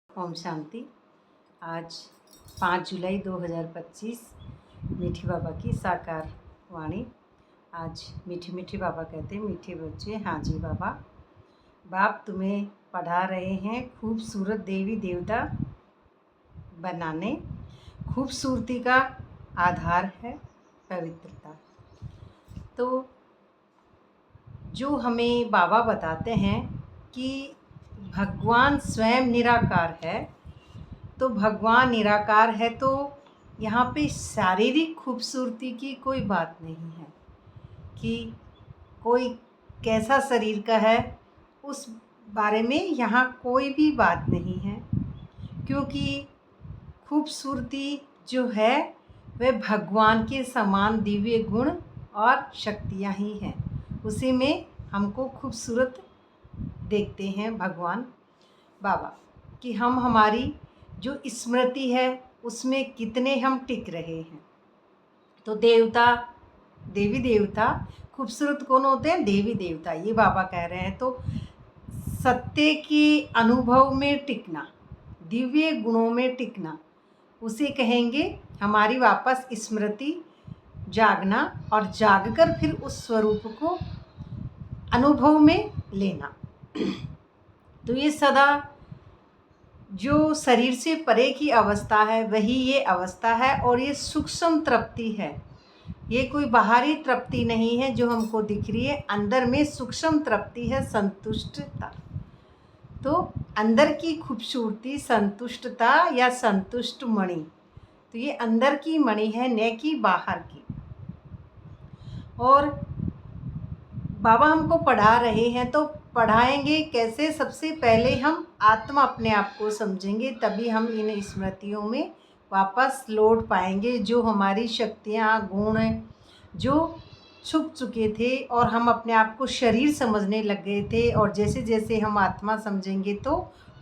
ओम शांति। आज 5 जुलाई 2025 मीठी बाबा की साकार वाणी। आज मीठी मीठी बाबा कहते हैं, मीठे बच्चे। हाँ जी बाबा, बाप तुम्हें पढ़ा रहे हैं खूबसूरत देवी देवता बनाने। खूबसूरती का आधार है पवित्रता। तो जो हमें बाबा बताते हैं कि भगवान स्वयं निराकार है, तो भगवान निराकार है तो यहाँ पे शारीरिक खूबसूरती की कोई बात नहीं है कि कोई कैसा शरीर का है, उस बारे में यहाँ कोई भी बात नहीं है, क्योंकि खूबसूरती जो है वह भगवान के समान दिव्य गुण और शक्तियाँ ही हैं। उसी में हमको खूबसूरत देखते हैं भगवान बाबा कि हम हमारी जो स्मृति है उसमें कितने हम टिक रहे हैं। तो देवी देवता खूबसूरत कौन होते हैं? देवी देवता। ये बाबा कह रहे हैं। तो सत्य के अनुभव में टिकना, दिव्य गुणों में टिकना, उसे कहेंगे हमारी वापस स्मृति जागना और जागकर फिर उस स्वरूप को अनुभव में लेना। तो ये सदा जो शरीर से परे की अवस्था है वही ये अवस्था है, और ये सूक्ष्म तृप्ति है। ये कोई बाहरी तृप्ति नहीं है जो हमको दिख रही है, अंदर में सूक्ष्म तृप्ति है, संतुष्टता। तो अंदर की खूबसूरती संतुष्टता या संतुष्ट मणि, तो ये अंदर की मणि है, न कि बाहर की। और बाबा हमको पढ़ा रहे हैं तो पढ़ाएंगे कैसे? सबसे पहले हम आत्मा अपने आप को समझेंगे, तभी हम इन स्मृतियों में वापस लौट पाएंगे। जो हमारी शक्तियाँ गुण जो छुप चुके थे और हम अपने आप को शरीर समझने लग गए थे, और जैसे जैसे हम आत्मा समझेंगे तो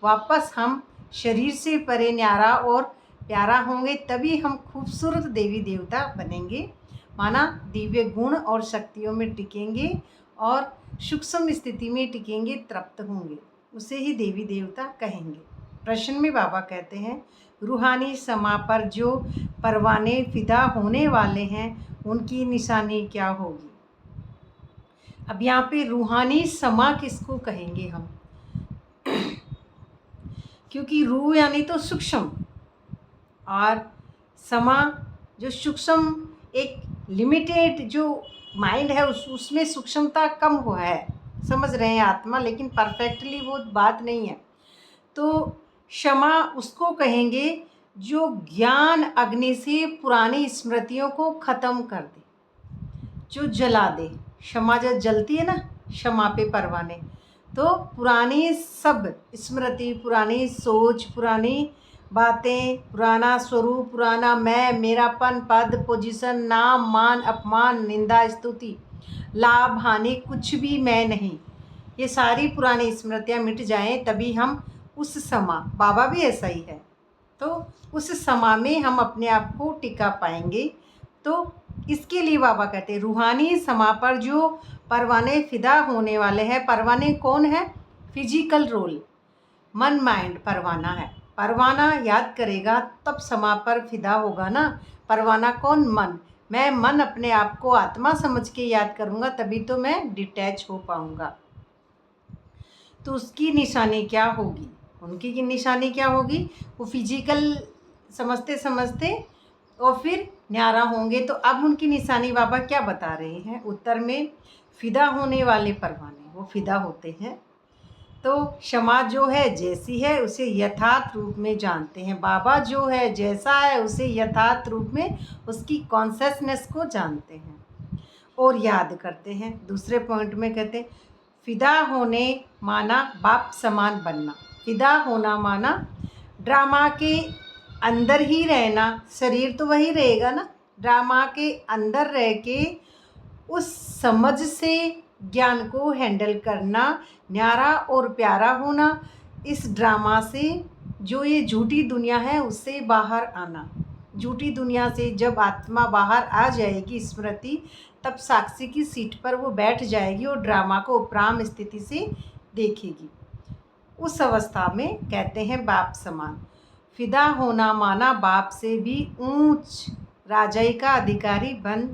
वापस हम शरीर से परे न्यारा और प्यारा होंगे, तभी हम खूबसूरत देवी देवता बनेंगे। माना दिव्य गुण और शक्तियों में टिकेंगे और सूक्ष्म स्थिति में टिकेंगे, तृप्त होंगे, उसे ही देवी देवता कहेंगे। प्रश्न में बाबा कहते हैं, रूहानी समा पर जो परवाने फिदा होने वाले हैं उनकी निशानी क्या होगी? अब यहाँ पे रूहानी समा किसको कहेंगे हम? क्योंकि रूह यानी तो सूक्ष्म, और समा जो सूक्ष्म, एक लिमिटेड जो माइंड है उसमें सूक्ष्मता कम हुआ है, समझ रहे हैं आत्मा, लेकिन परफेक्टली वो बात नहीं है। तो क्षमा उसको कहेंगे जो ज्ञान अग्नि से पुरानी स्मृतियों को ख़त्म कर दे, जो जला दे। क्षमा जब जलती है ना, क्षमा पे परवाने, तो पुरानी सब स्मृति, पुरानी सोच, पुरानी बातें, पुराना स्वरूप, पुराना मैं, मेरापन, पद, पोजीशन, नाम, मान, अपमान, निंदा, स्तुति, लाभ, हानि, कुछ भी मैं नहीं, ये सारी पुरानी स्मृतियाँ मिट जाएं, तभी हम उस समा, बाबा भी ऐसा ही है, तो उस समा में हम अपने आप को टिका पाएंगे। तो इसके लिए बाबा कहते हैं रूहानी समा पर जो परवाने फिदा होने वाले हैं। परवाने कौन है? फिजिकल रोल, मन माइंड परवाना है। परवाना याद करेगा तब समा पर फिदा होगा ना। परवाना कौन? मन। मैं मन अपने आप को आत्मा समझ के याद करूँगा, तभी तो मैं डिटैच हो पाऊँगा। तो उसकी निशानी क्या होगी? उनकी की निशानी क्या होगी? वो फिजिकल समझते समझते और फिर न्यारा होंगे। तो अब उनकी निशानी बाबा क्या बता रहे हैं? उत्तर में फिदा होने वाले परवाने वो फिदा होते हैं। तो क्षमा जो है जैसी है उसे यथार्थ रूप में जानते हैं। बाबा जो है जैसा है उसे यथार्थ रूप में उसकी कॉन्शसनेस को जानते हैं और याद करते हैं। दूसरे पॉइंट में कहते हैं फिदा होने माना बाप समान बनना। फिदा होना माना ड्रामा के अंदर ही रहना, शरीर तो वही रहेगा ना, ड्रामा के अंदर रह के उस समझ से ज्ञान को हैंडल करना, न्यारा और प्यारा होना, इस ड्रामा से जो ये झूठी दुनिया है उससे बाहर आना। झूठी दुनिया से जब आत्मा बाहर आ जाएगी स्मृति, तब साक्षी की सीट पर वो बैठ जाएगी और ड्रामा को उपराम स्थिति से देखेगी। उस अवस्था में कहते हैं बाप समान। फिदा होना माना बाप से भी ऊंच राजाई का अधिकारी बन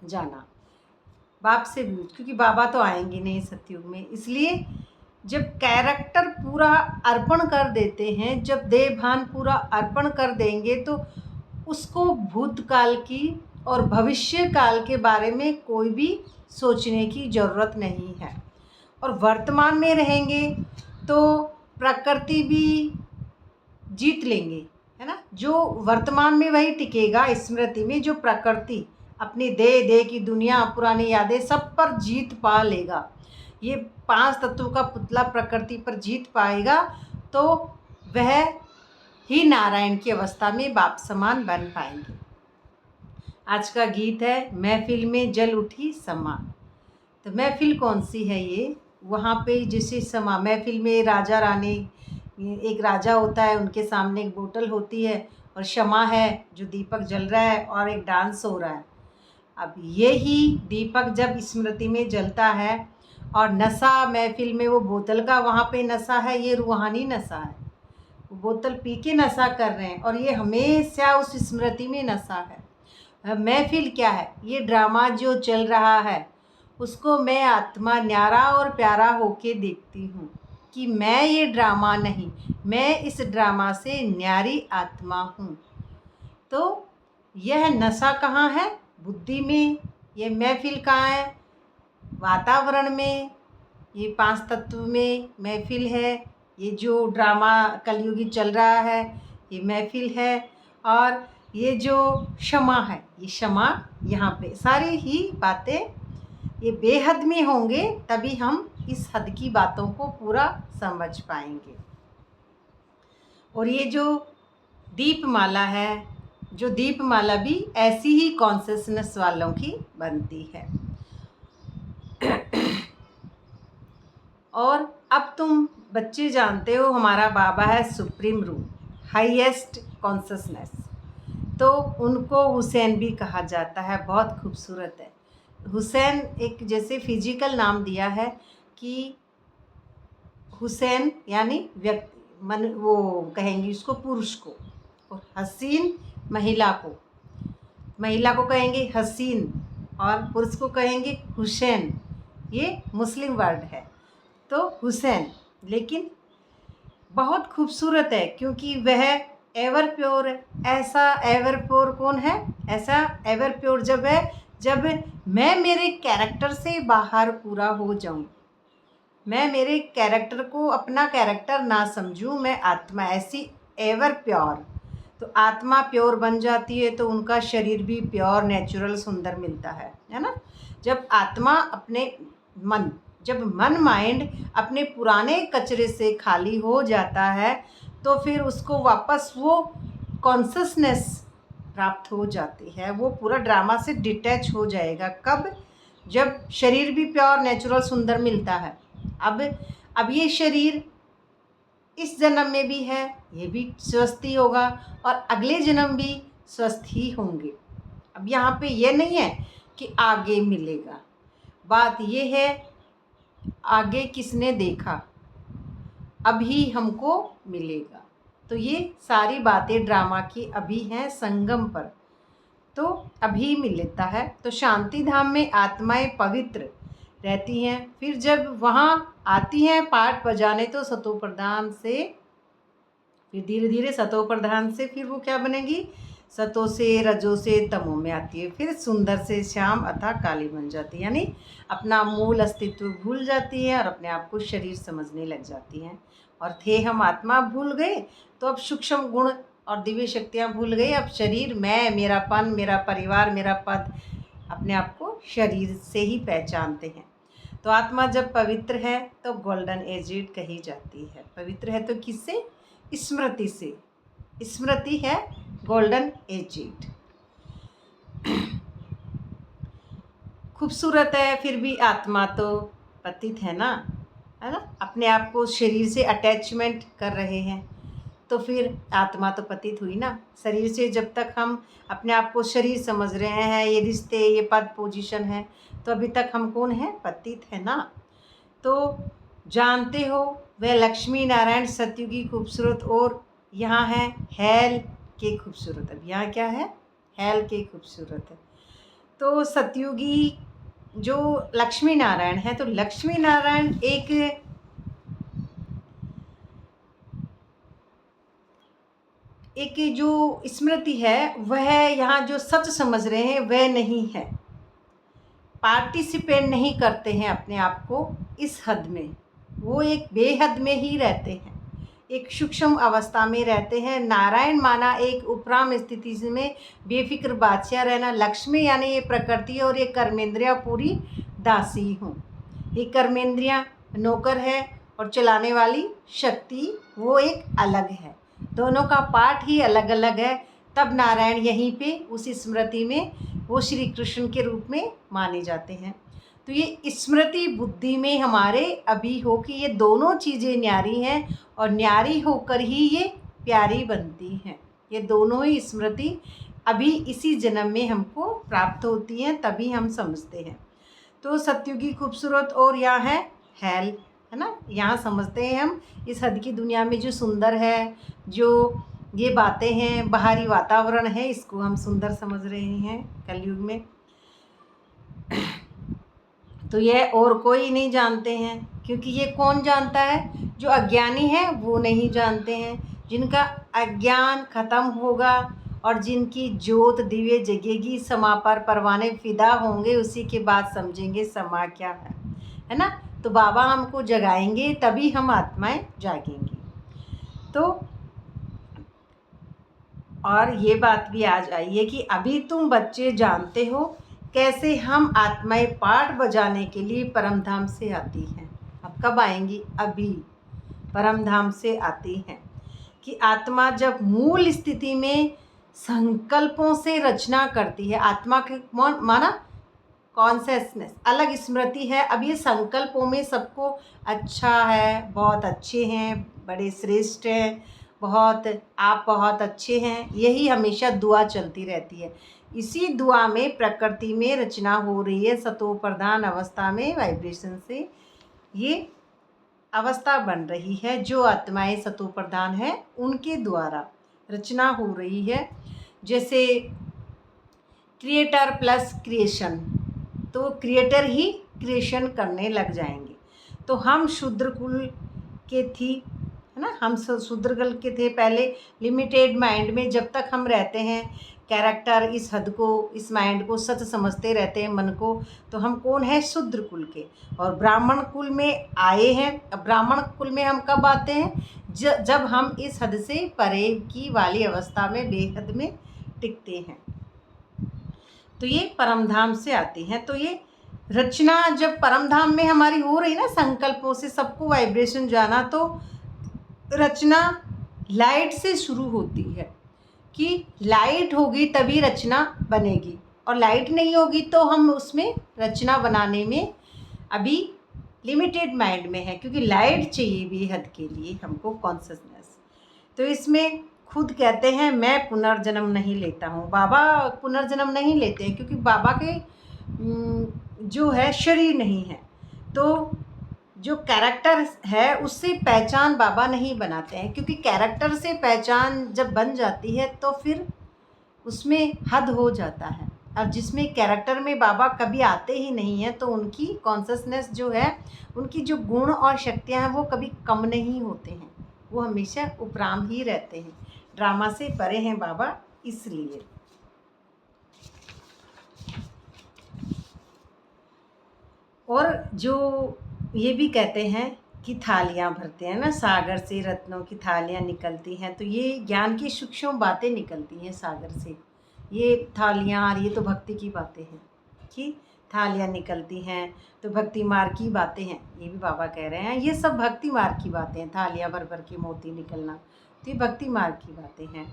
जाना। बाप से भी ऊंच, क्योंकि बाबा तो आएंगे नहीं सतयुग में। इसलिए जब कैरेक्टर पूरा अर्पण कर देते हैं, जब देह भान पूरा अर्पण कर देंगे, तो उसको भूतकाल की और भविष्य काल के बारे में कोई भी सोचने की ज़रूरत नहीं है। और वर्तमान में रहेंगे तो प्रकृति भी जीत लेंगे, है ना। जो वर्तमान में वही टिकेगा, स्मृति में जो प्रकृति अपनी देह की दुनिया, पुरानी यादें सब पर जीत पा लेगा। ये 5 तत्वों का पुतला प्रकृति पर जीत पाएगा तो वह ही नारायण की अवस्था में बाप समान बन पाएंगे। आज का गीत है महफिल में जल उठी समा। तो महफिल कौन सी है ये? वहाँ पे जैसे समा, महफिल में राजा रानी, एक राजा होता है, उनके सामने एक बोतल होती है और शमा है जो दीपक जल रहा है और एक डांस हो रहा है। अब ये ही दीपक जब स्मृति में जलता है और नशा महफिल में वो बोतल का वहाँ पे नशा है, ये रूहानी नशा है, वो बोतल पी के नशा कर रहे हैं और ये हमेशा उस स्मृति में नशा है। महफिल क्या है? ये ड्रामा जो चल रहा है उसको मैं आत्मा न्यारा और प्यारा होके देखती हूँ कि मैं ये ड्रामा नहीं, मैं इस ड्रामा से न्यारी आत्मा हूँ। तो यह नशा कहाँ है? बुद्धि में। ये महफिल कहाँ है? वातावरण में। ये 5 तत्व में महफिल है। ये जो ड्रामा कलयुगी चल रहा है ये महफिल है। और ये जो क्षमा है, ये क्षमा, यहाँ पे सारी ही बातें ये बेहद में होंगे, तभी हम इस हद की बातों को पूरा समझ पाएंगे। और ये जो दीपमाला है, जो दीपमाला भी ऐसी ही कॉन्शियसनेस वालों की बनती है। और अब तुम बच्चे जानते हो हमारा बाबा है सुप्रीम रूल, हाईएस्ट कॉन्शियसनेस, तो उनको हुसैन भी कहा जाता है। बहुत खूबसूरत है हुसैन, एक जैसे फिजिकल नाम दिया है कि हुसैन यानी व्यक्ति, मन वो कहेंगे उसको पुरुष को, और हसीन महिला को कहेंगे हसीन, और पुरुष को कहेंगे हुसैन। ये मुस्लिम वर्ड है तो हुसैन, लेकिन बहुत खूबसूरत है क्योंकि वह एवर प्योर है। ऐसा एवर प्योर कौन है? ऐसा एवर प्योर जब है जब मैं मेरे कैरेक्टर से बाहर पूरा हो जाऊं, मैं मेरे कैरेक्टर को अपना कैरेक्टर ना समझूं, मैं आत्मा ऐसी एवर प्योर। तो आत्मा प्योर बन जाती है तो उनका शरीर भी प्योर, नेचुरल, सुंदर मिलता है ना। जब आत्मा अपने जब मन माइंड अपने पुराने कचरे से खाली हो जाता है तो फिर उसको वापस वो कॉन्शियसनेस प्राप्त हो जाती है, वो पूरा ड्रामा से डिटैच हो जाएगा। कब? जब शरीर भी प्योर, नेचुरल, सुंदर मिलता है। अब ये शरीर इस जन्म में भी है, ये भी स्वस्थ ही होगा और अगले जन्म भी स्वस्थ ही होंगे। अब यहाँ पे ये नहीं है कि आगे मिलेगा, बात ये है आगे किसने देखा, अभी हमको मिलेगा। तो ये सारी बातें ड्रामा की अभी हैं संगम पर, तो अभी मिलता है। तो शांति धाम में आत्माएं पवित्र रहती हैं, फिर जब वहाँ आती हैं पाठ बजाने तो सतो प्रधान से, फिर धीरे धीरे सतो प्रधान से फिर वो क्या बनेगी? सतो से रजो से तमो में आती है, फिर सुंदर से श्याम अथा काली बन जाती है, यानी अपना मूल अस्तित्व भूल जाती है और अपने आप को शरीर समझने लग जाती हैं। और थे हम आत्मा भूल गए तो अब सूक्ष्म गुण और दिव्य शक्तियाँ भूल गई। अब शरीर, मैं, मेरापन, मेरा परिवार, मेरा पद, अपने आप को शरीर से ही पहचानते हैं। तो आत्मा जब पवित्र है तो गोल्डन एजेड कही जाती है। पवित्र है तो किससे? स्मृति से। स्मृति है गोल्डन एजेड। खूबसूरत है, फिर भी आत्मा तो पतित है ना, है ना। अपने आप को शरीर से अटैचमेंट कर रहे हैं तो फिर आत्मा तो पतित हुई ना। शरीर से जब तक हम अपने आप को शरीर समझ रहे हैं, ये रिश्ते, ये पद, पोजीशन है, तो अभी तक हम कौन है? पतित है ना। तो जानते हो वह लक्ष्मी नारायण सतयुगी खूबसूरत और यहाँ है हेल के खूबसूरत। अब यहाँ क्या है? हेल के खूबसूरत है। तो सतयुगी जो लक्ष्मी नारायण है, तो लक्ष्मी नारायण एक जो स्मृति है वह यहाँ जो सच समझ रहे हैं वह नहीं है, पार्टिसिपेट नहीं करते हैं अपने आप को इस हद में, वो एक बेहद में ही रहते हैं, एक सूक्ष्म अवस्था में रहते हैं। नारायण माना एक उपराम स्थिति में बेफिक्र बादशाह रहना। लक्ष्मी यानी ये प्रकृति और ये कर्मेंद्रियाँ पूरी दासी हूँ। ये कर्मेंद्रियाँ नौकर है और चलाने वाली शक्ति वो एक अलग है। दोनों का पाठ ही अलग अलग है। तब नारायण यहीं पे उस स्मृति में वो श्री कृष्ण के रूप में माने जाते हैं। तो ये स्मृति बुद्धि में हमारे अभी हो कि ये दोनों चीज़ें न्यारी हैं और न्यारी होकर ही ये प्यारी बनती हैं। ये दोनों ही स्मृति अभी इसी जन्म में हमको प्राप्त होती हैं, तभी हम समझते हैं। तो सतयुगी खूबसूरत और यहाँ है हेल, है ना। यहाँ समझते हैं हम इस हद की दुनिया में जो सुंदर है, जो ये बातें हैं, बाहरी वातावरण है, इसको हम सुंदर समझ रहे हैं कलयुग में। तो यह और कोई नहीं जानते हैं, क्योंकि ये कौन जानता है? जो अज्ञानी है वो नहीं जानते हैं। जिनका अज्ञान खत्म होगा और जिनकी ज्योत दिव्य जगेगी, समा पर परवाने फिदा होंगे, उसी के बाद समझेंगे समा क्या है ना। तो बाबा हमको जगाएंगे तभी हम आत्माएं जागेंगी। तो और ये बात भी आज आई है कि अभी तुम बच्चे जानते हो कैसे हम आत्माएं पाठ बजाने के लिए परमधाम से आती हैं। अब कब आएंगी? अभी परमधाम से आती हैं। कि आत्मा जब मूल स्थिति में संकल्पों से रचना करती है, आत्मा के माना कॉन्शियसनेस अलग स्मृति है। अब ये संकल्पों में सबको अच्छा है, बहुत अच्छे हैं, बड़े श्रेष्ठ हैं, आप बहुत अच्छे हैं, यही हमेशा दुआ चलती रहती है। इसी दुआ में प्रकृति में रचना हो रही है। सतो प्रधान अवस्था में वाइब्रेशन से ये अवस्था बन रही है। जो आत्माएं सतो प्रधान है उनके द्वारा रचना हो रही है। जैसे क्रिएटर प्लस क्रिएशन, तो क्रिएटर ही क्रिएशन करने लग जाएंगे। तो हम शूद्र कुल के थी, है ना, हम शूद्र कुल के थे पहले लिमिटेड माइंड में। जब तक हम रहते हैं कैरेक्टर इस हद को, इस माइंड को सच समझते रहते हैं, मन को, तो हम कौन है? शूद्र कुल के। और ब्राह्मण कुल में आए हैं। अब ब्राह्मण कुल में हम कब आते हैं? जब हम इस हद से परे की वाली अवस्था में बेहद में टिकते हैं। तो ये परमधाम से आती हैं। तो ये रचना जब परमधाम में हमारी हो रही ना, संकल्पों से सबको वाइब्रेशन जाना, तो रचना लाइट से शुरू होती है कि लाइट होगी तभी रचना बनेगी, और लाइट नहीं होगी तो हम उसमें रचना बनाने में अभी लिमिटेड माइंड में है, क्योंकि लाइट चाहिए बेहद के लिए हमको कॉन्शियसनेस। तो इसमें खुद कहते हैं मैं पुनर्जन्म नहीं लेता हूँ। बाबा पुनर्जन्म नहीं लेते हैं क्योंकि बाबा के जो है शरीर नहीं है, तो जो कैरेक्टर है उससे पहचान बाबा नहीं बनाते हैं, क्योंकि कैरेक्टर से पहचान जब बन जाती है तो फिर उसमें हद हो जाता है। और जिसमें कैरेक्टर में बाबा कभी आते ही नहीं हैं, तो उनकी कॉन्शियसनेस जो है, उनकी जो गुण और शक्तियाँ हैं वो कभी कम नहीं होते हैं, वो हमेशा उपराम ही रहते हैं। ड्रामा से परे हैं बाबा इसलिए। और जो ये भी कहते हैं कि थालियाँ भरते हैं ना, सागर से रत्नों की थालियाँ निकलती हैं, तो ये ज्ञान की सूक्ष्म बातें निकलती हैं सागर से। ये थालियाँ, और ये तो भक्ति की बातें हैं कि थालियाँ निकलती हैं, तो भक्ति मार्ग की बातें हैं, ये भी बाबा कह रहे हैं। ये सब भक्ति मार्ग की बातें हैं। थालियाँ भर भर के मोती निकलना, तो ये भक्ति मार्ग की बातें हैं।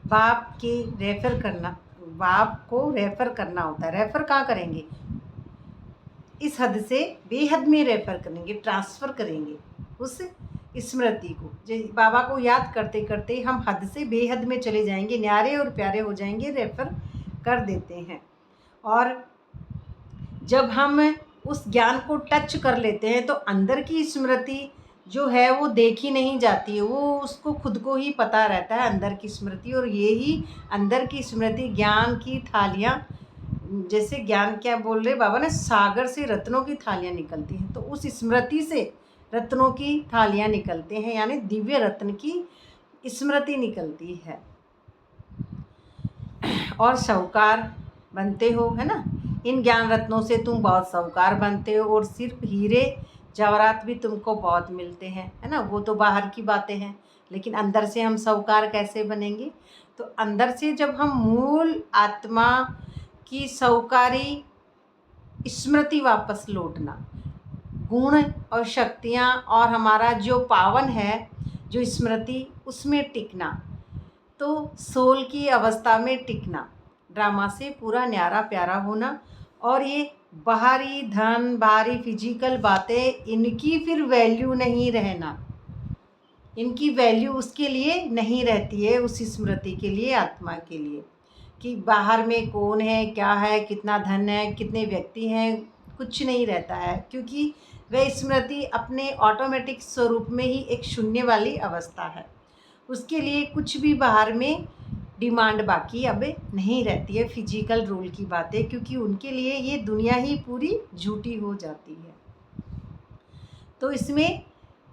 बाप के रेफ़र करना, बाप को रेफ़र करना होता है। रेफ़र कहाँ करेंगे? इस हद से बेहद में रेफ़र करेंगे, ट्रांसफ़र करेंगे उस स्मृति को। बाबा को याद करते करते हम हद से बेहद में चले जाएंगे, न्यारे और प्यारे हो जाएंगे, रेफ़र कर देते हैं। और जब हम उस ज्ञान को टच कर लेते हैं तो अंदर की स्मृति जो है वो देखी नहीं जाती है, वो उसको खुद को ही पता रहता है अंदर की स्मृति। और ये ही अंदर की स्मृति ज्ञान की थालियाँ, जैसे ज्ञान क्या बोल रहे बाबा ने, सागर से रत्नों की थालियाँ निकलती हैं, तो उस स्मृति से रत्नों की थालियाँ निकलते हैं, यानी दिव्य रत्न की स्मृति निकलती है। और साहूकार बनते हो, है ना, इन ज्ञान रत्नों से तुम बहुत साहूकार बनते हो। और सिर्फ हीरे जवाहरात भी तुमको बहुत मिलते हैं, है ना, वो तो बाहर की बातें हैं, लेकिन अंदर से हम साहूकार कैसे बनेंगे? तो अंदर से जब हम मूल आत्मा की साहूकारी स्मृति वापस लौटना, गुण और शक्तियाँ और हमारा जो पावन है, जो स्मृति, उसमें टिकना, तो सोल की अवस्था में टिकना, ड्रामा से पूरा न्यारा प्यारा होना। और ये बाहरी धन, बाहरी फिजिकल बातें, इनकी फिर वैल्यू नहीं रहना, इनकी वैल्यू उसके लिए नहीं रहती है, उस स्मृति के लिए, आत्मा के लिए, कि बाहर में कौन है, क्या है, कितना धन है, कितने व्यक्ति हैं, कुछ नहीं रहता है, क्योंकि वह स्मृति अपने ऑटोमेटिक स्वरूप में ही एक शून्य वाली अवस्था है। उसके लिए कुछ भी बाहर में डिमांड बाकी अब नहीं रहती है, फिजिकल रूल की बातें, क्योंकि उनके लिए ये दुनिया ही पूरी झूठी हो जाती है। तो इसमें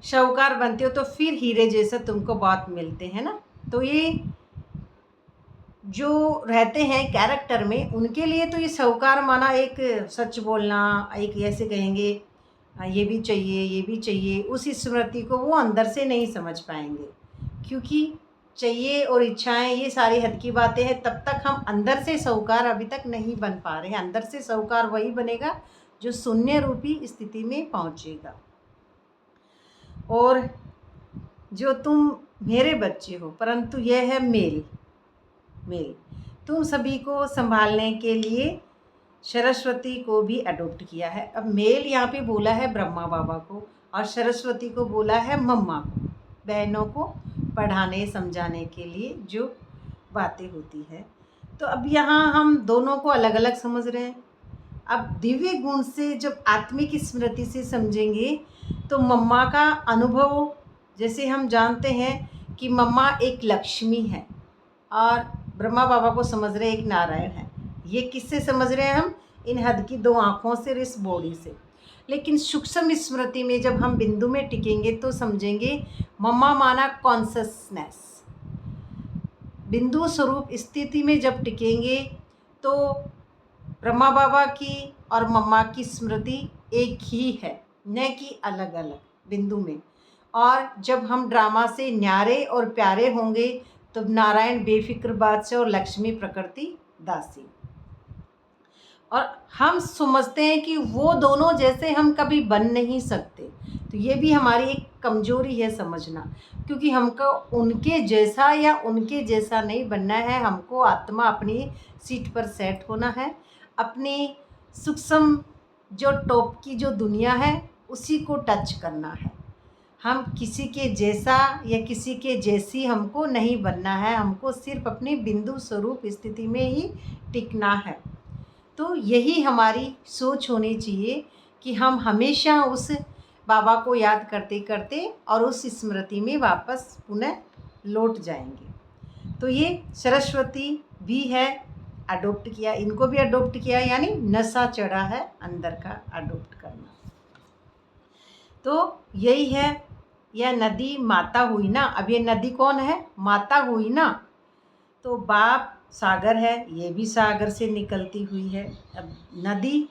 शाहूकार बनते हो तो फिर हीरे जैसा तुमको बहुत मिलते हैं ना। तो ये जो रहते हैं कैरेक्टर में, उनके लिए तो ये साहूकार माना एक सच बोलना, एक ऐसे कहेंगे ये भी चाहिए, ये भी चाहिए, उस स्मृति को वो अंदर से नहीं समझ पाएंगे, क्योंकि चाहिए और इच्छाएं ये सारी हद की बातें हैं। तब तक हम अंदर से साहूकार अभी तक नहीं बन पा रहे हैं। अंदर से साहूकार वही बनेगा जो शून्य रूपी स्थिति में पहुंचेगा। और जो तुम मेरे बच्चे हो, परंतु यह है मेल। तुम सभी को संभालने के लिए सरस्वती को भी अडॉप्ट किया है। अब मेल यहाँ पे बोला है ब्रह्मा बाबा को, और सरस्वती को बोला है मम्मा को, बहनों को पढ़ाने समझाने के लिए जो बातें होती है। तो अब यहाँ हम दोनों को अलग अलग समझ रहे हैं। अब दिव्य गुण से जब आत्मिक स्मृति से समझेंगे तो मम्मा का अनुभव, जैसे हम जानते हैं कि मम्मा एक लक्ष्मी है और ब्रह्मा बाबा को समझ रहे एक नारायण है। ये किससे समझ रहे हैं हम? इन हद की दो आँखों से, इस बॉडी से। लेकिन सूक्ष्म स्मृति में जब हम बिंदु में टिकेंगे तो समझेंगे मम्मा माना कॉन्शसनेस। बिंदु स्वरूप स्थिति में जब टिकेंगे तो ब्रह्मा बाबा की और मम्मा की स्मृति एक ही है, न कि अलग अलग बिंदु में। और जब हम ड्रामा से न्यारे और प्यारे होंगे तो नारायण बेफिक्र बादशाह और लक्ष्मी प्रकृति दासी। और हम समझते हैं कि वो दोनों जैसे हम कभी बन नहीं सकते। तो ये भी हमारी एक कमजोरी है समझना, क्योंकि हमको उनके जैसा या उनके जैसा नहीं बनना है। हमको आत्मा अपनी सीट पर सेट होना है, अपनी सूक्ष्म जो टॉप की जो दुनिया है उसी को टच करना है। हम किसी के जैसा या किसी के जैसी हमको नहीं बनना है, हमको सिर्फ अपनी बिंदु स्वरूप स्थिति में ही टिकना है। तो यही हमारी सोच होनी चाहिए कि हम हमेशा उस बाबा को याद करते करते और उस स्मृति में वापस पुनः लौट जाएंगे। तो ये सरस्वती भी है, अडॉप्ट किया, इनको भी अडॉप्ट किया, यानी नशा चढ़ा है अंदर का अडॉप्ट करना। तो यही है, यह नदी माता हुई ना। अब ये नदी कौन है? माता हुई ना। तो बाप सागर है, ये भी सागर से निकलती हुई है। अब नदी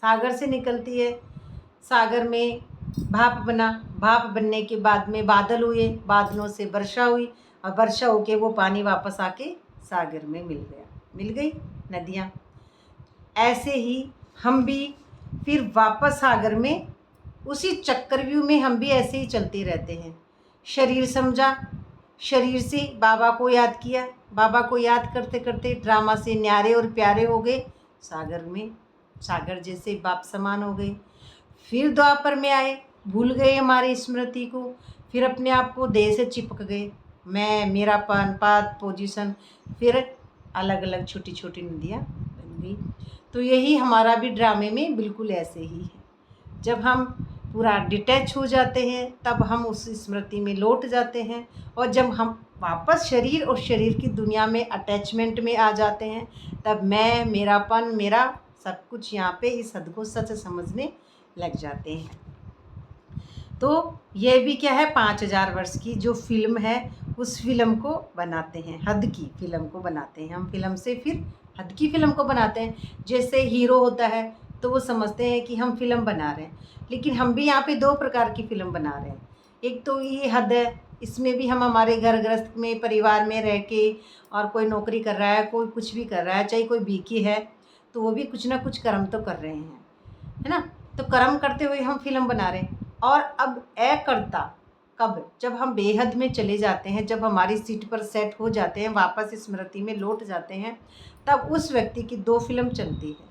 सागर से निकलती है, सागर में भाप बना, भाप बनने के बाद में बादल हुए, बादलों से वर्षा हुई, और वर्षा होके वो पानी वापस आके सागर में मिल गया, मिल गई नदियाँ। ऐसे ही हम भी फिर वापस सागर में, उसी चक्रव्यूह में हम भी ऐसे ही चलते रहते हैं। शरीर समझा, शरीर से बाबा को याद किया, बाबा को याद करते करते ड्रामा से न्यारे और प्यारे हो गए, सागर में सागर जैसे बाप समान हो गए। फिर द्वापर में आए, भूल गए हमारी स्मृति को, फिर अपने आप को देह से चिपक गए, मैं, मेरापन, पाद, पोजीशन, फिर अलग अलग छोटी छोटी नदियाँ बन गई। तो यही हमारा भी ड्रामे में बिल्कुल ऐसे ही है। जब हम पूरा डिटैच हो जाते हैं, तब हम उस स्मृति में लौट जाते हैं। और जब हम वापस शरीर और शरीर की दुनिया में अटैचमेंट में आ जाते हैं, तब मैं, मेरापन, मेरा सब कुछ यहाँ पे इस हद को सच समझने लग जाते हैं। तो ये भी क्या है, 5000 वर्ष की जो फिल्म है, उस फिल्म को बनाते हैं, हद की फिल्म को बनाते हैं हम। फिल्म से फिर हद की फिल्म को बनाते हैं। जैसे हीरो होता है तो वो समझते हैं कि हम फिल्म बना रहे हैं, लेकिन हम भी यहाँ पे 2 प्रकार की फिल्म बना रहे हैं। एक तो ये हद है, इसमें भी हम हमारे घर गृहस्थ में, परिवार में रह के, और कोई नौकरी कर रहा है, कोई कुछ भी कर रहा है, चाहे कोई बीकी है, तो वो भी कुछ ना कुछ कर्म तो कर रहे हैं, है ना। तो कर्म करते हुए हम फिल्म बना रहे हैं। और अब अकर्ता कब, जब हम बेहद में चले जाते हैं, जब हमारी सीट पर सेट हो जाते हैं, वापस स्मृति में लौट जाते हैं, तब उस व्यक्ति की 2 फिल्म चलती है।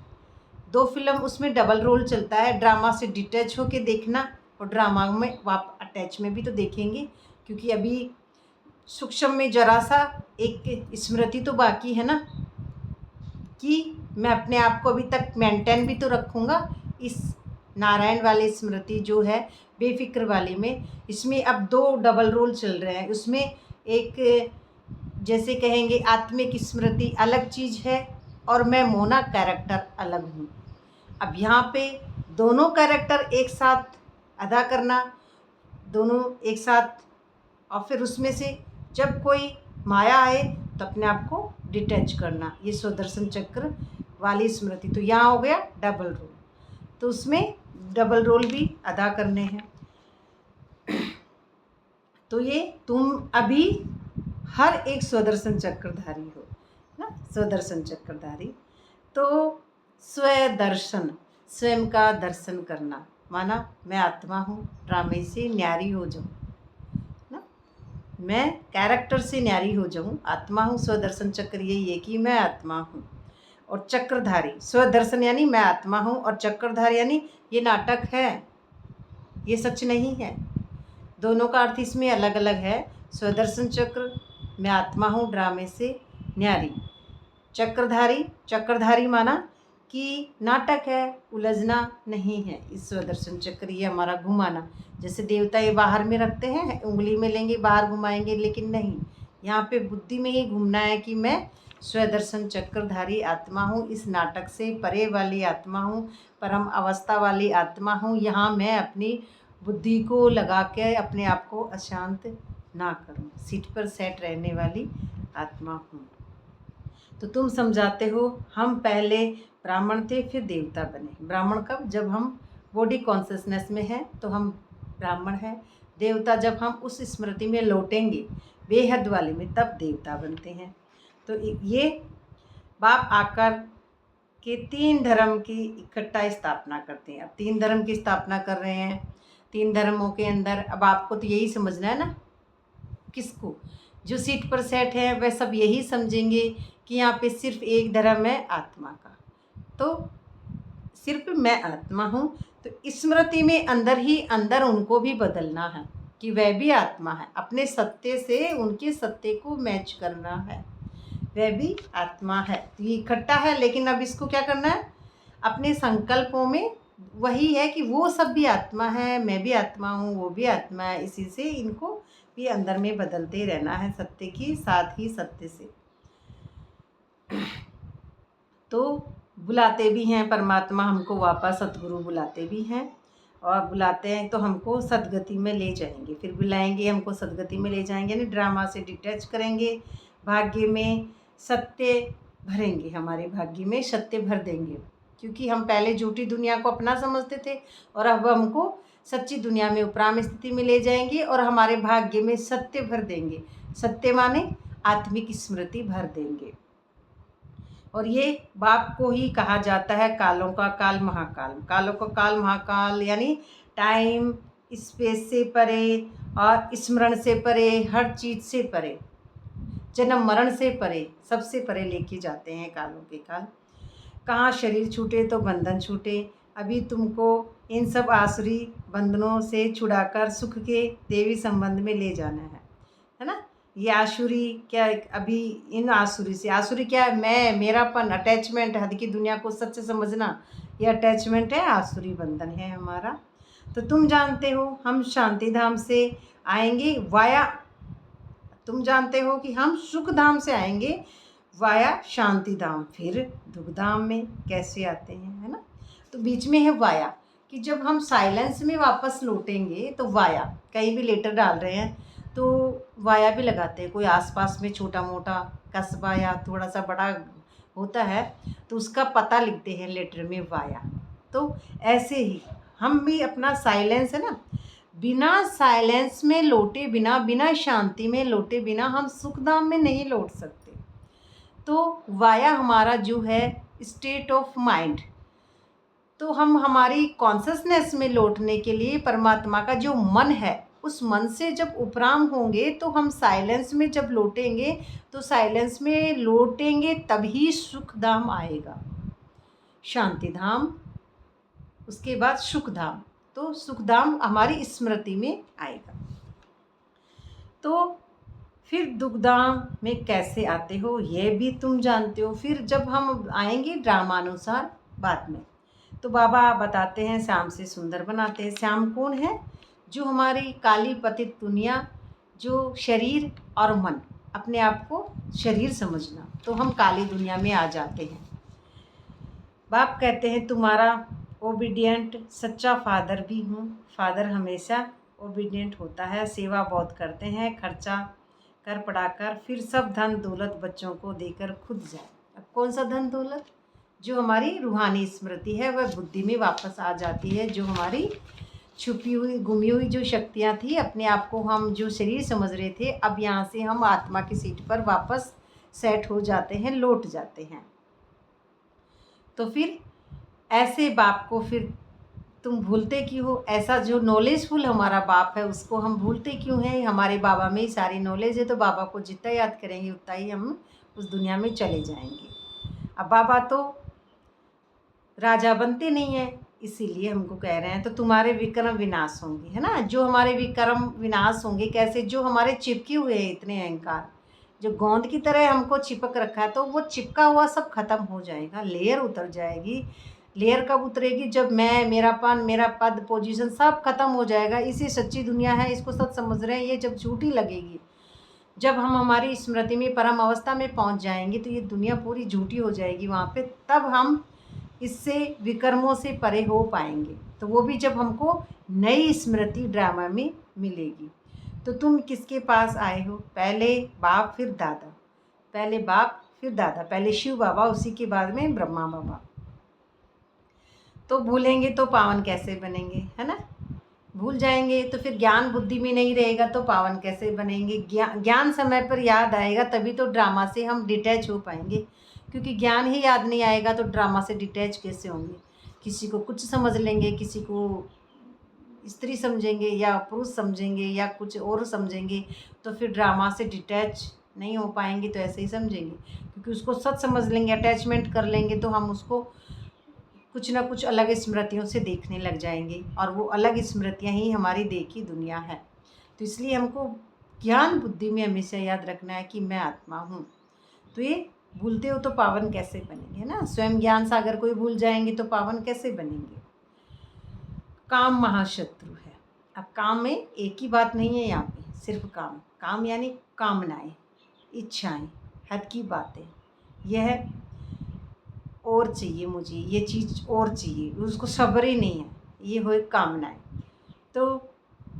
2 फिल्म, उसमें डबल रोल चलता है। ड्रामा से डिटैच होके देखना, और ड्रामा में अटैच में भी तो देखेंगे, क्योंकि अभी सूक्ष्म में जरा सा एक स्मृति तो बाकी है ना, कि मैं अपने आप को अभी तक मेंटेन भी तो रखूँगा इस नारायण वाली स्मृति जो है, बेफिक्र वाली में। इसमें अब 2 डबल रोल चल रहे हैं। उसमें एक, जैसे कहेंगे, आत्मिक स्मृति अलग चीज़ है, और मैं मोना कैरेक्टर अलग हूँ। अब यहाँ पे दोनों कैरेक्टर एक साथ अदा करना, दोनों एक साथ, और फिर उसमें से जब कोई माया आए तो अपने आप को डिटैच करना, ये स्वदर्शन चक्र वाली स्मृति। तो यहाँ हो गया डबल रोल, तो उसमें डबल रोल भी अदा करने हैं। तो ये तुम अभी हर एक स्वदर्शन चक्रधारी हो ना, स्वदर्शन चक्रधारी। तो स्वदर्शन, स्वयं का दर्शन करना, माना मैं आत्मा हूँ, ड्रामे से न्यारी हो जाऊँ ना, मैं कैरेक्टर से न्यारी हो जाऊँ, आत्मा हूँ। स्वदर्शन चक्र यही है कि मैं आत्मा हूँ। और चक्रधारी, स्वदर्शन यानी मैं आत्मा हूँ, और चक्रधारी यानी ये नाटक है, ये सच नहीं है। दोनों का अर्थ इसमें अलग अलग है। स्वदर्शन चक्र, मैं आत्मा हूँ, ड्रामे से न्यारी। चक्रधारी, चक्रधारी माना कि नाटक है, उलझना नहीं है। इस स्वदर्शन चक्र, ये हमारा घुमाना, जैसे देवता ये बाहर में रखते हैं, उंगली में लेंगे, बाहर घुमाएंगे, लेकिन नहीं, यहाँ पे बुद्धि में ही घूमना है कि मैं स्वदर्शन चक्रधारी आत्मा हूँ, इस नाटक से परे वाली आत्मा हूँ, परम अवस्था वाली आत्मा हूँ। यहाँ मैं अपनी बुद्धि को लगा के अपने आप को अशांत ना करूँ, सीट पर सेट रहने वाली आत्मा हूँ। तो तुम समझाते हो हम पहले ब्राह्मण थे, फिर देवता बने। ब्राह्मण कब, जब हम बॉडी कॉन्शियसनेस में हैं तो हम ब्राह्मण हैं। देवता जब हम उस स्मृति में लौटेंगे बेहद वाले में, तब देवता बनते हैं। तो ये बाप आकर के 3 धर्म की इकट्ठा स्थापना करते हैं। अब 3 धर्म की स्थापना कर रहे हैं। 3 धर्मों के अंदर अब आपको तो यही समझना है ना, किसको, जो सीट पर सेट है वह सब यही समझेंगे कि यहाँ पे सिर्फ एक धर्म है आत्मा का। तो सिर्फ मैं आत्मा हूँ, तो स्मृति में अंदर ही अंदर उनको भी बदलना है कि वह भी आत्मा है। अपने सत्य से उनके सत्य को मैच करना है, वह भी आत्मा है। तो ये इकट्ठा है, लेकिन अब इसको क्या करना है, अपने संकल्पों में वही है कि वो सब भी आत्मा है, मैं भी आत्मा हूँ, वो भी आत्मा है। इसी से इनको भी अंदर में बदलते रहना है, सत्य की साथ ही सत्य से। तो बुलाते भी हैं परमात्मा हमको वापस, सतगुरु बुलाते भी हैं, और बुलाते हैं तो हमको सदगति में ले जाएंगे, फिर बुलाएंगे हमको सदगति में ले जाएंगे, यानी ड्रामा से डिटैच करेंगे, भाग्य में सत्य भरेंगे, हमारे भाग्य में सत्य भर देंगे। क्योंकि हम पहले झूठी दुनिया को अपना समझते थे, और अब हमको सच्ची दुनिया में उपराम स्थिति में ले जाएंगे, और हमारे भाग्य में सत्य भर देंगे। सत्य माने आत्मिक स्मृति भर देंगे। और ये बाप को ही कहा जाता है कालों का काल महाकाल। कालों का काल महाकाल यानी टाइम स्पेस से परे और स्मरण से परे, हर चीज़ से परे, जन्म मरण से परे, सबसे परे लेके जाते हैं कालों के काल। कहाँ शरीर छूटे तो बंधन छूटे। अभी तुमको इन सब आसुरी बंधनों से छुड़ाकर सुख के देवी संबंध में ले जाना है ना। ये आसुरी क्या, अभी इन आसुरी से, आसुरी क्या है, मैं, मेरापन, अटैचमेंट, हद की दुनिया को सच समझना, ये अटैचमेंट है, आसुरी बंधन है हमारा। तो तुम जानते हो हम शांति धाम से आएंगे वाया, तुम जानते हो कि हम सुख धाम से आएंगे वाया शांति धाम, फिर दुख धाम में कैसे आते हैं, है ना। तो बीच में है वाया, कि जब हम साइलेंस में वापस लौटेंगे तो वाया, कहीं भी लेटर डाल रहे हैं तो वाया भी लगाते हैं। कोई आसपास में छोटा मोटा कस्बा या थोड़ा सा बड़ा होता है तो उसका पता लिखते हैं लेटर में वाया। तो ऐसे ही हम भी अपना साइलेंस है ना, बिना साइलेंस में लौटे बिना, बिना शांति में लौटे बिना हम सुखधाम में नहीं लौट सकते। तो वाया हमारा जो है स्टेट ऑफ माइंड। तो हम हमारी कॉन्शसनेस में लौटने के लिए परमात्मा का जो मन है उस मन से जब उपराम होंगे तो हम साइलेंस में जब लौटेंगे, तो साइलेंस में लौटेंगे तभी सुखधाम आएगा, शांति धाम, उसके बाद सुखधाम। तो सुखधाम हमारी स्मृति में आएगा। तो फिर दुखधाम में कैसे आते हो ये भी तुम जानते हो। फिर जब हम आएंगे ड्रामानुसार बाद में, तो बाबा बताते हैं श्याम से सुंदर बनाते हैं। श्याम कौन है? जो हमारी काली पतित दुनिया, जो शरीर और मन, अपने आप को शरीर समझना, तो हम काली दुनिया में आ जाते हैं। बाप कहते हैं तुम्हारा ओबीडियंट सच्चा फादर भी हूँ। फादर हमेशा ओबीडियंट होता है, सेवा बहुत करते हैं, खर्चा कर पढ़ाकर, फिर सब धन दौलत बच्चों को देकर खुद जाए। अब कौन सा धन दौलत? जो हमारी रूहानी स्मृति है वह बुद्धि में वापस आ जाती है। जो हमारी छुपी हुई गुमी हुई जो शक्तियाँ थी, अपने आप को हम जो शरीर समझ रहे थे, अब यहाँ से हम आत्मा की सीट पर वापस सेट हो जाते हैं, लौट जाते हैं। तो फिर ऐसे बाप को फिर तुम भूलते क्यों हो? ऐसा जो नॉलेजफुल हमारा बाप है उसको हम भूलते क्यों हैं? हमारे बाबा में ही सारी नॉलेज है, तो बाबा को जितना याद करेंगे उतना ही हम उस दुनिया में चले जाएंगे। अब बाबा तो राजा बनते नहीं हैं, इसीलिए हमको कह रहे हैं तो तुम्हारे विक्रम विनाश होंगे, है ना। जो हमारे विक्रम विनाश होंगे कैसे? जो हमारे चिपके हुए हैं इतने अहंकार, जो गोंद की तरह हमको चिपक रखा है, तो वो चिपका हुआ सब खत्म हो जाएगा, लेयर उतर जाएगी। लेयर कब उतरेगी? जब मैं, मेरापन, मेरा पद, पोजीशन सब खत्म हो जाएगा। इसी सच्ची दुनिया है, इसको सच समझ रहे हैं। ये जब झूठी लगेगी, जब हम हमारी स्मृति में परम अवस्था में पहुंच जाएंगे तो ये दुनिया पूरी झूठी हो जाएगी वहाँ पे, तब हम इससे विकर्मों से परे हो पाएंगे। तो वो भी जब हमको नई स्मृति ड्रामा में मिलेगी। तो तुम किसके पास आए हो? पहले बाप फिर दादा, पहले बाप फिर दादा, पहले शिव बाबा, उसी के बाद में ब्रह्मा बाबा। तो भूलेंगे तो पावन कैसे बनेंगे, है ना। भूल जाएंगे तो फिर ज्ञान बुद्धि में नहीं रहेगा तो पावन कैसे बनेंगे। ज्ञान समय पर याद आएगा तभी तो ड्रामा से हम डिटैच हो पाएंगे, क्योंकि ज्ञान ही याद नहीं आएगा तो ड्रामा से डिटैच कैसे होंगे। किसी को कुछ समझ लेंगे, किसी को स्त्री समझेंगे या पुरुष समझेंगे या कुछ और समझेंगे, तो फिर ड्रामा से डिटैच नहीं हो पाएंगे। तो ऐसे ही समझेंगे, क्योंकि उसको सच समझ लेंगे, अटैचमेंट कर लेंगे तो हम उसको कुछ ना कुछ अलग स्मृतियों से देखने लग जाएंगे, और वो अलग स्मृतियाँ ही हमारी देखी दुनिया है। तो इसलिए हमको ज्ञान बुद्धि में हमेशा याद रखना है कि मैं आत्मा हूँ। तो ये भूलते हो तो पावन कैसे बनेंगे, ना। स्वयं ज्ञान सागर को ही भूल जाएंगे तो पावन कैसे बनेंगे। काम महाशत्रु है। अब काम में एक ही बात नहीं है यहाँ पे, सिर्फ काम। काम यानी कामनाएं, इच्छाएं, हद की बातें, यह और चाहिए मुझे, ये चीज़ और चाहिए, उसको सब्र ही नहीं है, ये हो कामनाएं। तो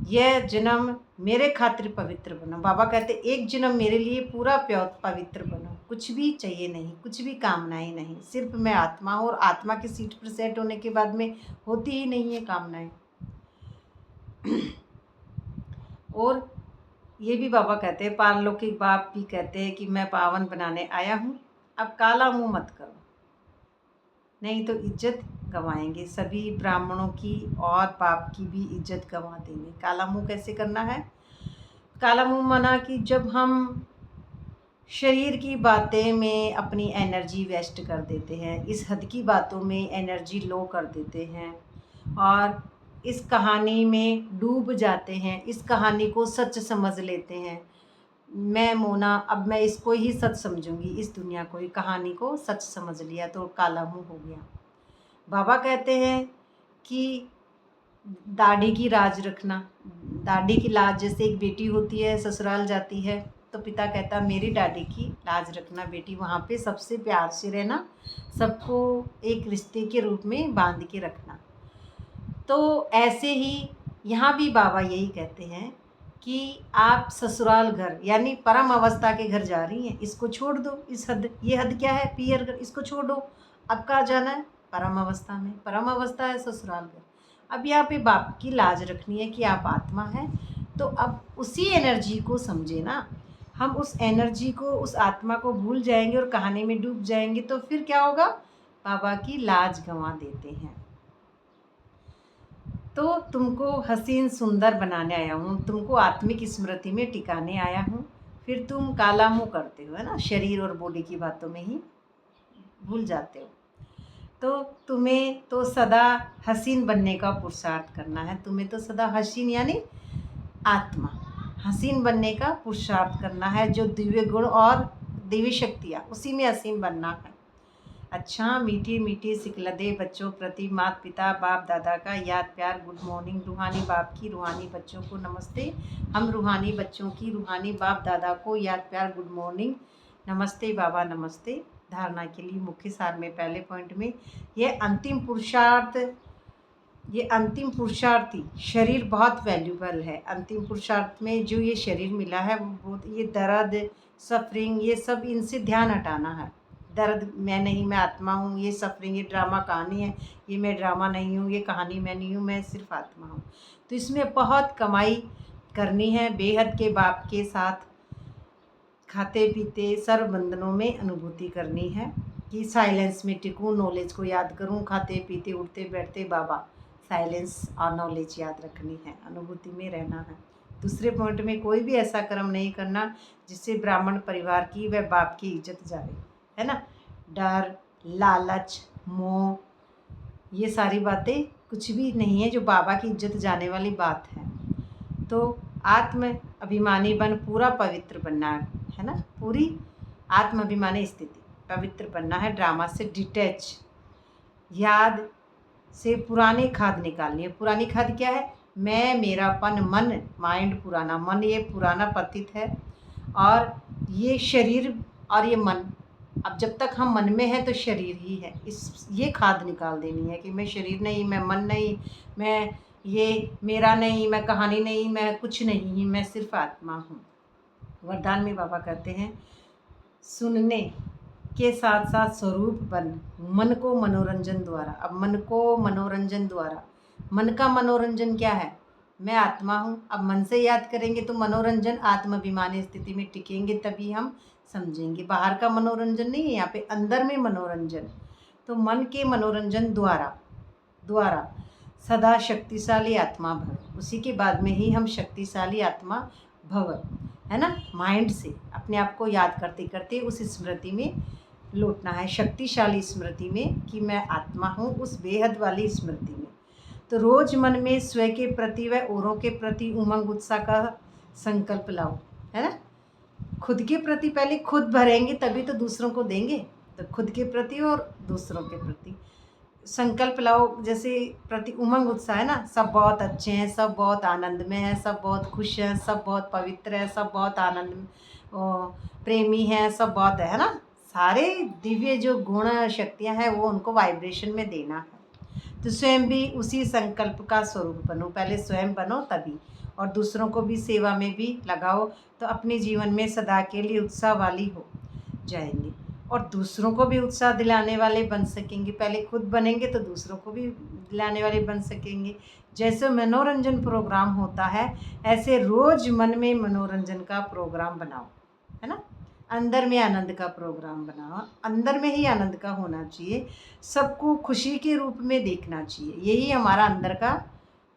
यह जन्म मेरे खातिर पवित्र बनो। बाबा कहते एक जन्म मेरे लिए पूरा पवित्र बनो, कुछ भी चाहिए नहीं, कुछ भी कामनाएं नहीं, सिर्फ मैं आत्मा हूँ। और आत्मा की सीट पर सेट होने के बाद में होती ही नहीं है कामनाएं। और ये भी बाबा कहते हैं, पारलौकिक बाप भी कहते हैं कि मैं पावन बनाने आया हूँ, अब काला मुँह मत करो, नहीं तो इज्जत गंवाएंगे। सभी ब्राह्मणों की और बाप की भी इज्जत गंवा देंगे। काला मुँह कैसे करना है? काला मुँह माना कि जब हम शरीर की बातें में अपनी एनर्जी वेस्ट कर देते हैं, इस हद की बातों में एनर्जी लो कर देते हैं, और इस कहानी में डूब जाते हैं, इस कहानी को सच समझ लेते हैं। मैं मोना, अब मैं इसको ही सच समझूंगी, इस दुनिया को ही, कहानी को सच समझ लिया तो काला मुँह हो गया। बाबा कहते हैं कि दाढ़ी की लाज रखना। दाढ़ी की लाज, जैसे एक बेटी होती है ससुराल जाती है तो पिता कहता मेरी दाढ़ी की लाज रखना बेटी, वहाँ पे सबसे प्यार से रहना, सबको एक रिश्ते के रूप में बांध के रखना। तो ऐसे ही यहाँ भी बाबा यही कहते हैं कि आप ससुराल घर यानी परम अवस्था के घर जा रही हैं, इसको छोड़ दो। इस हद, ये हद क्या है, पियर घर, इसको छोड़ दो। अब कहाँ जाना है, परम अवस्था में। परम अवस्था है ससुराल घर। अब यहाँ पे बाप की लाज रखनी है कि आप आत्मा हैं, तो अब उसी एनर्जी को समझे ना। हम उस एनर्जी को, उस आत्मा को भूल जाएंगे और कहानी में डूब जाएंगे तो फिर क्या होगा, बाबा की लाज गंवा देते हैं। तो तुमको हसीन सुंदर बनाने आया हूँ, तुमको आत्मिक स्मृति में टिकाने आया हूँ, फिर तुम काला मुँह करते हो, है ना, शरीर और बॉडी की बातों में ही भूल जाते हो। तो तुम्हें तो सदा हसीन बनने का पुरुषार्थ करना है, तुम्हें तो सदा हसीन यानी आत्मा, हसीन बनने का पुरुषार्थ करना है। जो दिव्य गुण और दिव्य शक्तियाँ, उसी में हसीन बनना है। अच्छा, मीठी मीठी सिकलदे बच्चों प्रति माता पिता बाप दादा का याद प्यार, गुड मॉर्निंग। रूहानी बाप की रूहानी बच्चों को नमस्ते। हम रूहानी बच्चों की रूहानी बाप दादा को याद प्यार, गुड मॉर्निंग, नमस्ते बाबा, नमस्ते। धारणा के लिए मुख्य सार में पहले पॉइंट में ये अंतिम पुरुषार्थी शरीर बहुत वैल्यूबल है। अंतिम पुरुषार्थ में जो ये शरीर मिला है वो बहुत, ये दर्द सफरिंग ये सब, इनसे ध्यान हटाना है। दर्द मैं नहीं, मैं आत्मा हूँ, ये सफरिंग ये ड्रामा कहानी है, ये मैं ड्रामा नहीं हूँ, ये कहानी मैं नहीं हूँ, मैं सिर्फ आत्मा हूँ। तो इसमें बहुत कमाई करनी है, बेहद के बाप के साथ खाते पीते सर्व बंधनों में अनुभूति करनी है कि साइलेंस में टिकूँ, नॉलेज को याद करूँ, खाते पीते उठते बैठते बाबा, साइलेंस और नॉलेज याद रखनी है, अनुभूति में रहना है। दूसरे पॉइंट में कोई भी ऐसा कर्म नहीं करना जिससे ब्राह्मण परिवार की व बाप की इज्जत जाए, है ना। डर, लालच, मोह, ये सारी बातें कुछ भी नहीं है जो बाबा की इज्जत जाने वाली बात है। तो आत्म अभिमानी बन पूरा पवित्र बनना है ना, पूरी आत्म अभिमानी स्थिति, पवित्र बनना है, ड्रामा से डिटैच, याद से पुरानी खाद निकालनी है। पुरानी खाद क्या है, मैं मेरापन, मन, माइंड पुराना, मन ये पुराना पतित है, और ये शरीर और ये मन, अब जब तक हम मन में है तो शरीर ही है। ये खाद निकाल देनी है कि मैं शरीर नहीं, मैं मन नहीं, मैं ये मेरा नहीं, मैं कहानी नहीं, मैं कुछ नहीं, मैं सिर्फ आत्मा हूँ। वरदान में बाबा कहते हैं, सुनने के साथ साथ स्वरूप बन, मन को मनोरंजन द्वारा। अब मन को मनोरंजन द्वारा, मन का मनोरंजन क्या है, मैं आत्मा हूँ। अब मन से याद करेंगे तो मनोरंजन, आत्माभिमानी स्थिति में टिकेंगे, तभी हम समझेंगे। बाहर का मनोरंजन नहीं है यहाँ पे, अंदर में मनोरंजन। तो मन के मनोरंजन द्वारा सदा शक्तिशाली आत्मा भव, उसी के बाद में ही हम शक्तिशाली आत्मा भव, है ना। माइंड से अपने आप को याद करते करते उस स्मृति में लौटना है, शक्तिशाली स्मृति में कि मैं आत्मा हूँ, उस बेहद वाली स्मृति में। तो रोज मन में स्वयं के प्रति व औरों के प्रति उमंग उत्साह का संकल्प लाओ, है ना। खुद के प्रति पहले खुद भरेंगे तभी तो दूसरों को देंगे। तो खुद के प्रति और दूसरों के प्रति संकल्प लाओ, जैसे प्रति उमंग उत्साह, है ना। सब बहुत अच्छे हैं, सब बहुत आनंद में हैं, सब बहुत खुश हैं, सब बहुत पवित्र हैं, सब बहुत आनंद प्रेमी हैं, सब बहुत है ना। सारे दिव्य जो गुण शक्तियाँ हैं वो उनको वाइब्रेशन में देना है। तो स्वयं भी उसी संकल्प का स्वरूप बनो, पहले स्वयं बनो तभी, और दूसरों को भी सेवा में भी लगाओ, तो अपने जीवन में सदा के लिए उत्साह वाली हो जाएंगे और दूसरों को भी उत्साह दिलाने वाले बन सकेंगे। पहले खुद बनेंगे तो दूसरों को भी दिलाने वाले बन सकेंगे। जैसे मनोरंजन प्रोग्राम होता है, ऐसे रोज़ मन में मनोरंजन का प्रोग्राम बनाओ, है ना। अंदर में आनंद का प्रोग्राम बनाओ, अंदर में ही आनंद का होना चाहिए, सबको खुशी के रूप में देखना चाहिए। यही हमारा अंदर का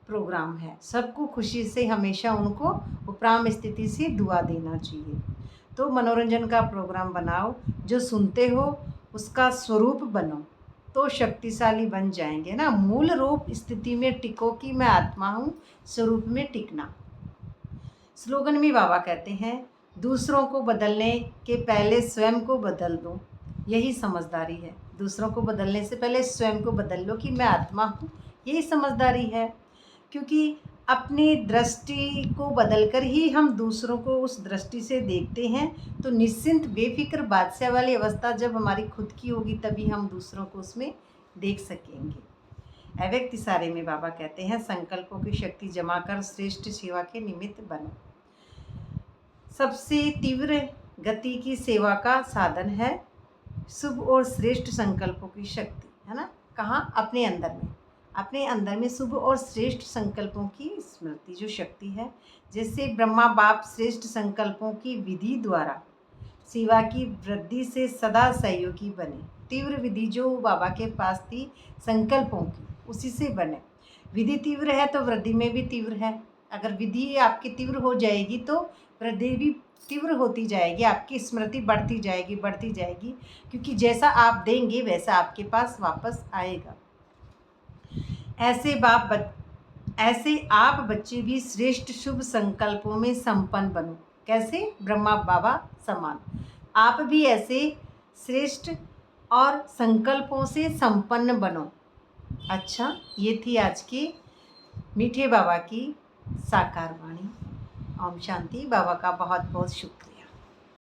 प्रोग्राम है, सबको खुशी से, हमेशा उनको उपराम स्थिति से दुआ देना चाहिए। तो मनोरंजन का प्रोग्राम बनाओ, जो सुनते हो उसका स्वरूप बनो, तो शक्तिशाली बन जाएंगे ना। मूल रूप स्थिति में टिको कि मैं आत्मा हूँ, स्वरूप में टिकना। स्लोगन में बाबा कहते हैं, दूसरों को बदलने के पहले स्वयं को बदल दो, यही समझदारी है। दूसरों को बदलने से पहले स्वयं को बदल लो कि मैं आत्मा हूँ, यही समझदारी है। क्योंकि अपनी दृष्टि को बदलकर ही हम दूसरों को उस दृष्टि से देखते हैं, तो निश्चिंत बेफिक्र बादशाह वाली अवस्था जब हमारी खुद की होगी तभी हम दूसरों को उसमें देख सकेंगे। अव्यक्त इशारे में बाबा कहते हैं, संकल्पों की शक्ति जमा कर श्रेष्ठ सेवा के निमित्त बनो। सबसे तीव्र गति की सेवा का साधन है शुभ और श्रेष्ठ संकल्पों की शक्ति, है ना। कहाँ? अपने अंदर में, अपने अंदर में शुभ और श्रेष्ठ संकल्पों की स्मृति जो शक्ति है, जिससे ब्रह्मा बाप श्रेष्ठ संकल्पों की विधि द्वारा सेवा की वृद्धि से सदा सहयोगी बने। तीव्र विधि जो बाबा के पास थी संकल्पों की, उसी से बने। विधि तीव्र है तो वृद्धि में भी तीव्र है। अगर विधि आपकी तीव्र हो जाएगी तो वृद्धि भी तीव्र होती जाएगी, आपकी स्मृति बढ़ती जाएगी, क्योंकि जैसा आप देंगे वैसा आपके पास वापस आएगा। ऐसे आप बच्चे भी श्रेष्ठ शुभ संकल्पों में संपन्न बनो। कैसे? ब्रह्मा बाबा समान आप भी ऐसे श्रेष्ठ और संकल्पों से संपन्न बनो। अच्छा, ये थी आज की मीठे बाबा की साकार वाणी। ओम शांति। बाबा का बहुत बहुत शुक्रिया।